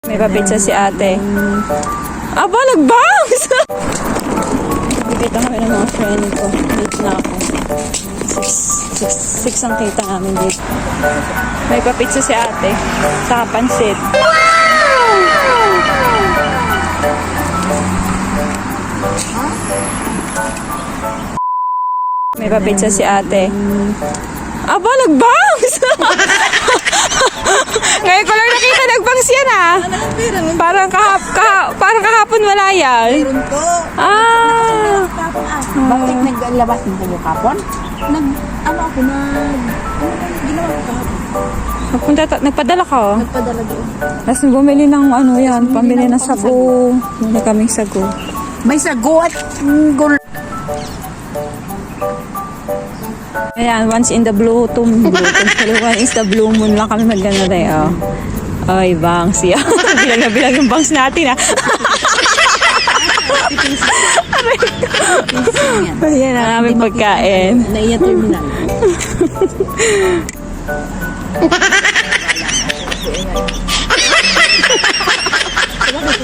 May papitsa si ate. Aba, nag-bounce! Nakikita kami ng mga friend ko. Late na ako. 6 ang kita namin dito. May papitsa si ate. Saka pansit. May papitsa si ate. Aba, nag-bounce! Ngayon ko lang nakita nag-bounce yan ah. Parang kahapon wala yan. Meron po. Ah. Bakit naglabas mo kayo kapon? Ginawa ko kahapon. Nagpadala ka oh. Nagpadala doon. Tapos bumili ng ano yan, pambili ng sago. Bumili kaming sago. May sago at gul. Ayan, once in the blue moon, one is the blue moon lang kami maganda tayo. Oh. Ay, bangs yan. Bilang na bilang yung bangs natin ah. Ayan ang aming pagkain. Naiya terminal.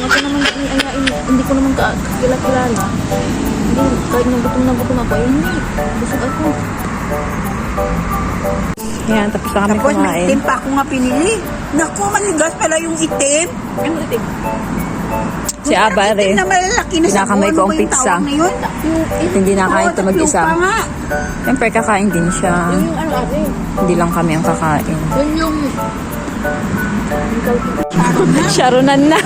Hindi ko naman kilala. Hindi, kahit na gutom ako, hindi. Busog ako. Ayan, tapos na kami Tapos may kumain. itim pa ako nga pinili. Naku, manigas pala yung itim. Ano itim? Si Aba rin. Itim na malalaki na Pinakamay ko ang pizza. Hindi nakain ito mag-isa. Siyempre, kakain din siya. Yung ano ate? Hindi lang kami ang kakain. Yun yung... Sharonan na.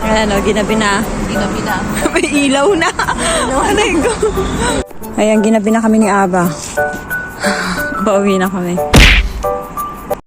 Ayan o, ginabi na. Ginabi na. May ilaw na. Aray ko. Ayan, ginabi na kami ni Aba. Pauwi na kami.